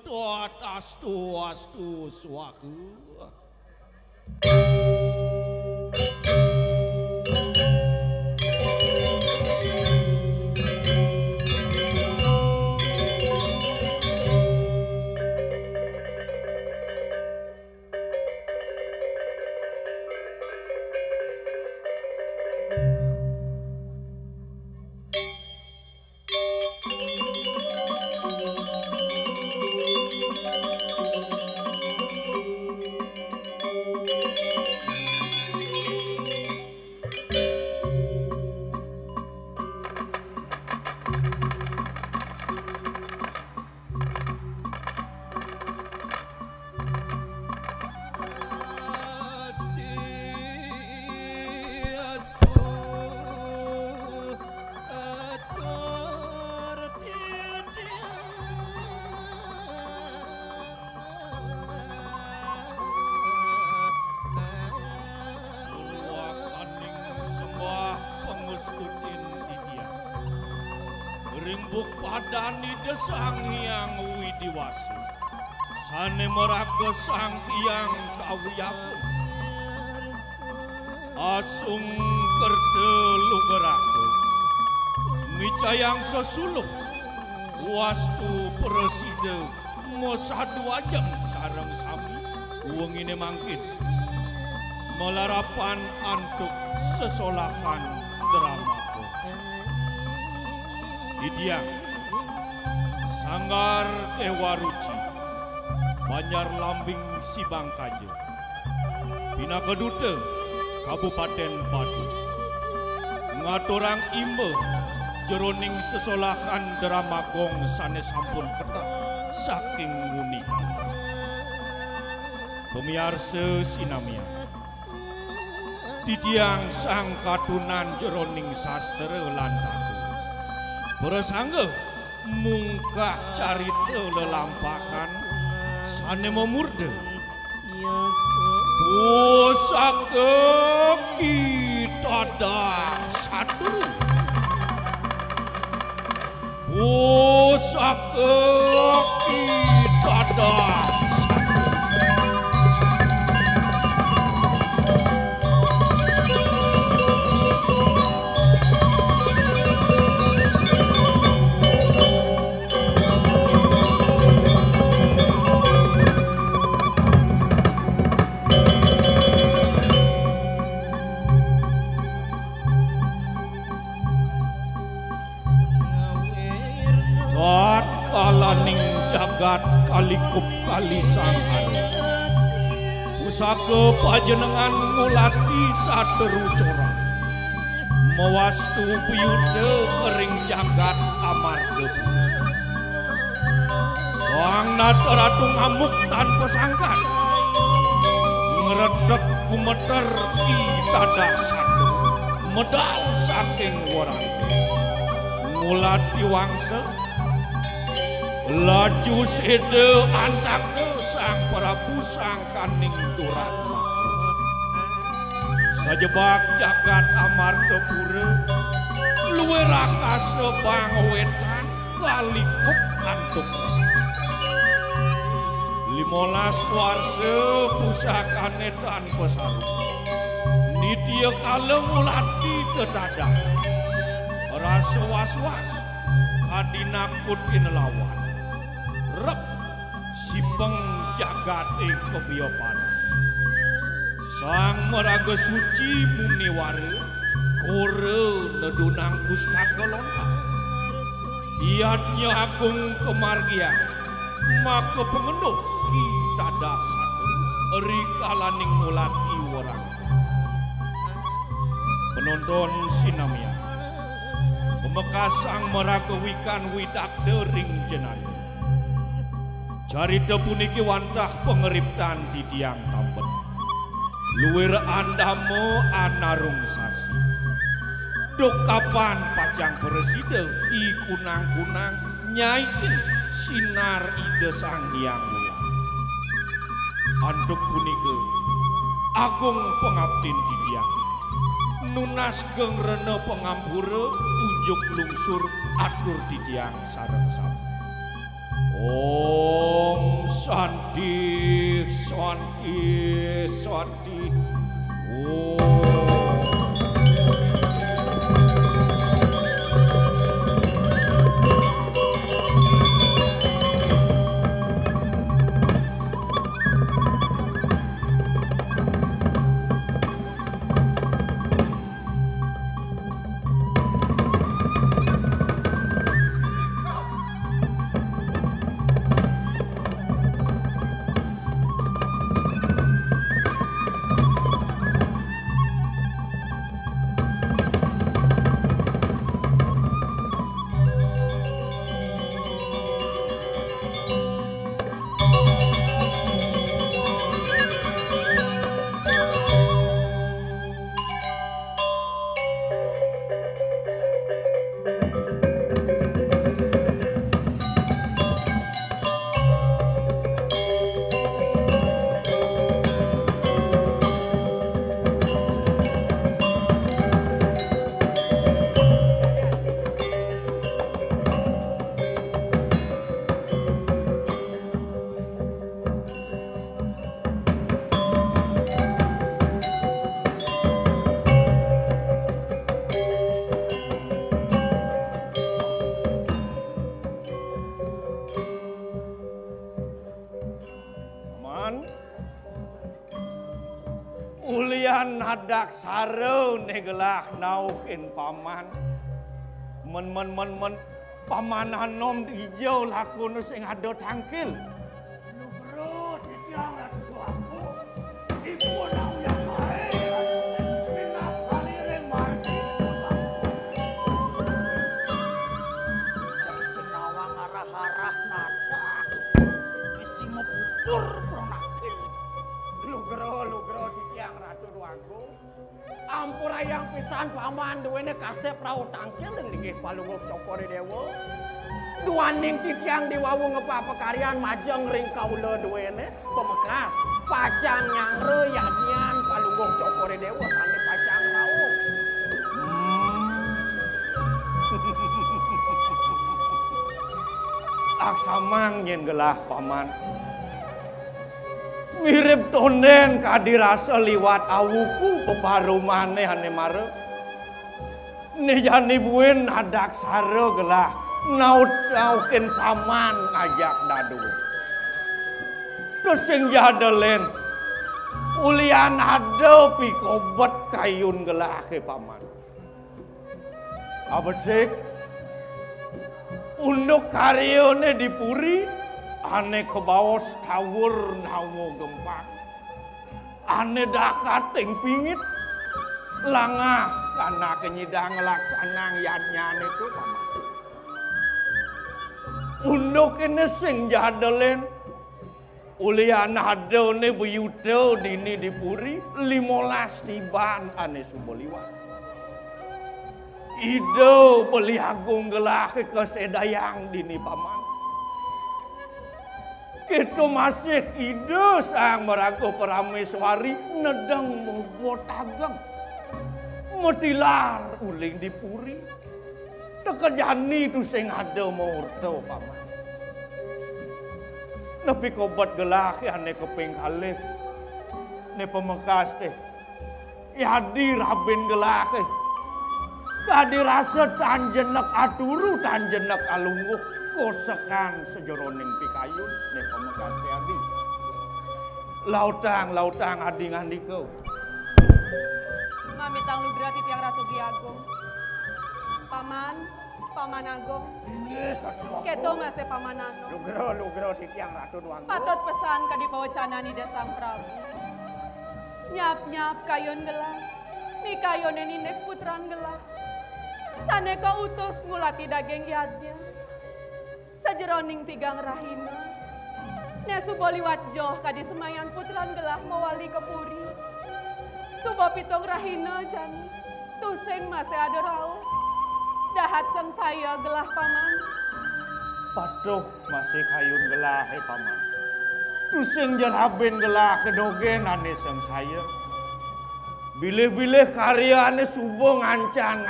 tot astu swaku. Rimbuk padani desang yang widiwasi sane meraga sang tiang kawiyapun asung kerde lugerake micayang sesuluh wastu preside mosadu ajeng sareng sami wengine mangkin melarapan antuk sesolakan drama Didiang Sanggar Dewa Ruci Banjar Lambing Sibangkaje Bina Kedute Kabupaten Batu Ngaturang imbe jeroning sesolahan drama gong sanes sampun petah saking unika pemiarsa sinamia Didiang sang katunan jeroning sastra lantatu bersangga mungkah carita lelampakan sane memurde pusaka kita dah satu pusaka kita dah kalaning jagat kalikup kali sanghar pusaka pajenengan ngulati sateru corang mewastu piyude kering jagat amarga soang nataratu ngamuk tanpa sangkan ngeredek gumeter itada satu medal saking warang ngulati wangsa laju sede antak sang Prabu sang kaning duratma sajebak jagat amartapura luwe rakasa bang wetan kalikup antuk 15 warsa pusakane tanpa sarung nitya kalem ulati tedadah rasa was-was kadinakutin lawan rep sipeng jagate kebiyopanan sang meraga suci muniwara kore nedunang pustaka lengkap iatnya agung kemargian maka pengenuh kita dasar rikalaning mulati warang penonton sinamia pemekasang meragawikan widak dering jenayah carita puniki wantah pengeriptan di tiang tambet luwir andamo anarung sasi dok kapan pacang presiden ikunang-kunang nyaikin sinar ide sang hyang wulan anduk punike agung pengabdin di tiang nunas geng rene pengampura unjuk lungsur atur di tiang sareng-sareng Om Santi Santi Santi. Ulian hadak sareu negelah naukin paman. Men paman hanom hijau lakun sing ado tangkil. Lu bro, tiang ratu aku. Ibu nau yang lain. Minat kali remati. Yang senawang arah-arah nada. Isi mebutur pronakil. Lu bro, tiang ratu aku. Ampura yang pisan paman duwene kasep rau tangkil dan linggih palungok cokore dewa. Duaning titiang diwawu ngepapekarian majeng ring kaula duwene pemekas pajang nyangre yadian palungok cokore dewa sane pajang rau. Aksamang nyen gelah paman. Mirip tonden kadirasa liwat awuku peparu maneh ane mare. Nejani buin hadak sare gelah naukin paman ajak dadu. Terus sing jadelen ulian ada pikobet kayun gelah ke paman. Apa sih? Unduk karyone dipuri ane kebawas tawur nawo gempak. Ane dakating pingit. Langah karena kenyidang laksanang yadnya itu paman. Unduk ini sing jadelen. Ulian ada ne buyuto dini dipuri 15 tiban ane suboliwan. Ide beli agung gelah kesedayang dini paman. Kita masih ide sang merago Parameswari nedang membuat ageng. Metilar uling dipuri. Tekejani tu sing ada murto paman. Nepi kobat gelah ane keping kalih. Ne pemekas teh. Yadi rabin gelah teh. Kadi rasa tanjenek aturu tanjenek alungguh. Kosekan sejeroning pikayun ne pemekas teh adi. Lautang adi ngandiko. Mamitang lugra titiang Ratu Biagung. Paman Agung. Keto masih pamanano. Lugro titiang Ratu Duanggo. Patut pesan ka di pawacanani Desang Prabu. Nyap kayon gelah. Mi kayon ninek putran gelah. Sane ka utus ngulati daging yadnya. Sajeroning tigang rahina. Nesu boliwat joh kadi semayan putran gelah mawali kepuri. Subo pitong rahina jani. Tusing masih ada rau. Dahat sang saya gelah paman. Patuh masih kayun gelah paman. Tusing jarabin gelah kedogen ane sang saya. Bilih-bilih karya ane subo ngancan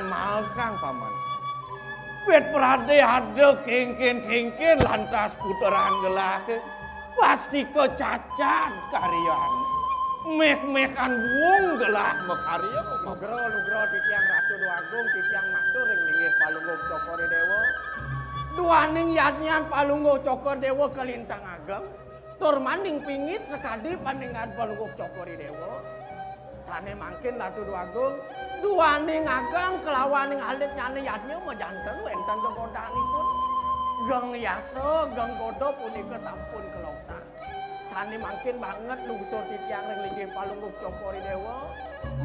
mahal kang paman. Bet prade ada kengken lantas putaran gelah pasti kecacat karyan. Meh-mehan buang gelah mekarya. Lugro titiang Ratu Duagung titiang matur ring linggih Palungguh Cokore Dewa. Duaning yadnyan Palungguh Cokor Dewa kelintang ageng. Tur maning pingit sekadi pandingan Palungguh Cokore Dewa. Sane mangkin Ratu Duagung duaning ageng kelawaning alit nyane yadnya mejanten wenten kegodanipun. Geng yasa geng godo punika sampun kelokta. Sane mangkin banget lungsur titiang ring linggih Palungguh Cokore Dewa.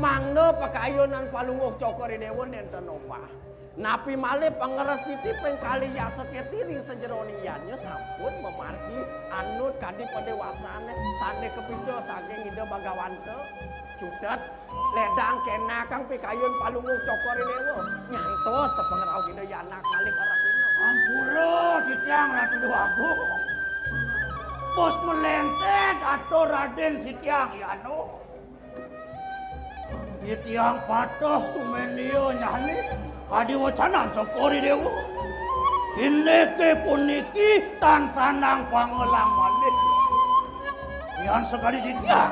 Mangno pakayunan Palungguh Cokore Dewa nenten opah. Napi malih pangeres titiping kali yasa ketiring sejeroniannya sampun memargi anut kadi padewasane sane kepico saking ide bagawante. Cudet ledang kena kang pikayun Palungguh Cokore Dewa nyantos sepengerau ide yanak malih karapino. Ampura titiang Ratu Duagung. Bos melentet atau Raden Titiang Yano. Titiang patuh sumendio nyani kadi wacanan Cokore Dewa. Ineke puniki tan sanang pangelang malih. Yan sekali titiang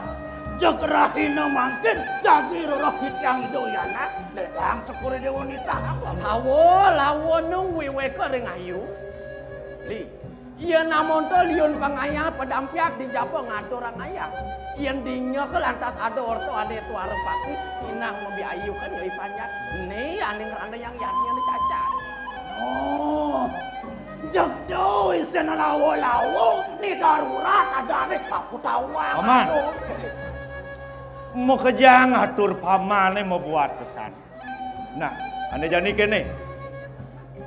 jegerahina mangkin jagi roroh titiang idoyana ledang Cokore Dewa nitahang. Lawo nung wiweke ring ayu. Li iya namun to liun pangayah pedampiak di Japo ngatur orang ayah. Iyan dinya ke lantas ada orto ada tuara pasti sinang mobi ayu kan yoi panjat. Nih aning randa yang yadnya dicacat. Oh, jauh isena lawo ni darurat ada nih aku tahu. Paman. Mau kejang atur pamane mau buat pesan. Nah, ane jani kene.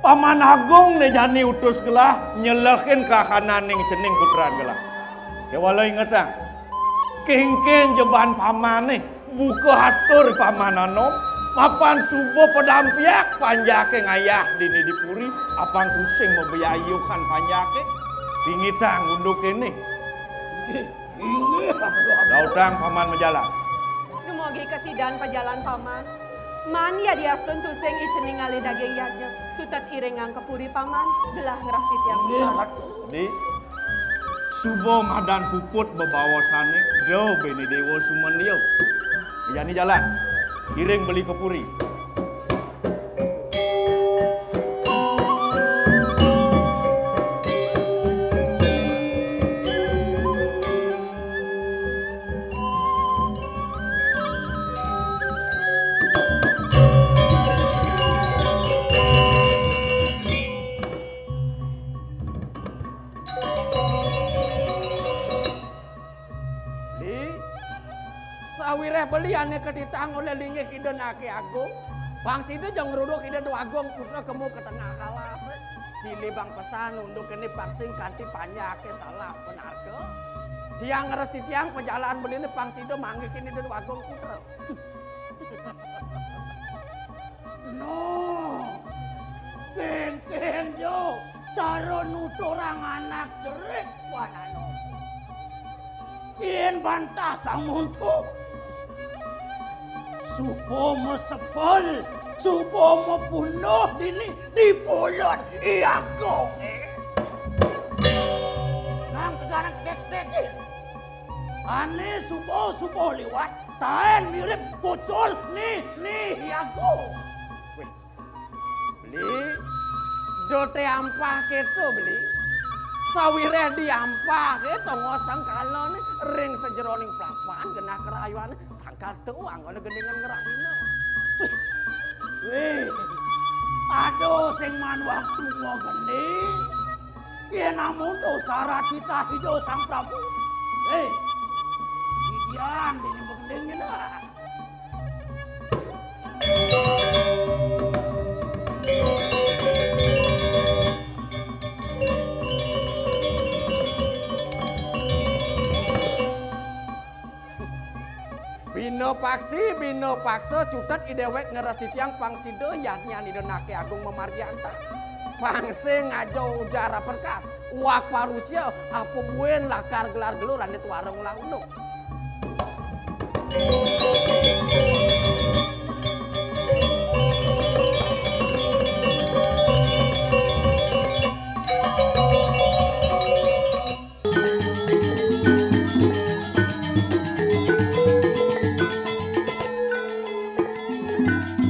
Paman Agung ne jani utus gelah nyelekin kahananing cening putran gelah. Kewala ingatan. Kengken jeban pamane buka hatur pamananom mapan subuh pedampiak panjake ngayah dini dipuri apang kusing membiayukan panjake pingitang unduk ini. Lautang paman menjalan. Dumugi kesidan pajalan paman. Man ya diastun tuseng icening ngali daging yadnya. Cutat irengang kepuri paman gelah ngeras titiang. Di subuh madan puput bebawasane do beni dewa sumendio. Jani jalan. Iring beli kepuri. Beliannya ketitang oleh linggih kide nake agung. Bang Sida jang ngeruduk kide Duagung putra kemu ke tengah kalas. Sili bang pesan untuk ini paksing kanti panjake salah benar ke. Tiang ngeres tiang perjalanan beli ini Bang Sida manggil kini Duagung putra. No, kengken jo, cara nuturang anak jerik wanano. Ien bantah sang muntu. Supo mesepol, supo membunuh dini di pulut Iagong. Nang kegarang dek-dekin. Ane supo liwat, taen mirip bocol nih Iagong. Beli, dote ampah keto beli. Sawire diampah keto ngosang kalon ring sejeroning pelapan genah kerayuan sangkal tuang oleh gendingan ngerahina. Wih, aduh sing man waktu mau gending. Ya namun dosa ratita hidup sang Prabu. Hei, idian dini begendingnya dah. Bino paksa cutat idewek ngeres titiang Pangsida yatnya nidenake agung memarjanta. Pangse ngajo udara perkas. Wak parusia apa buen lakar gelar geluran itu warung launo. Thank you.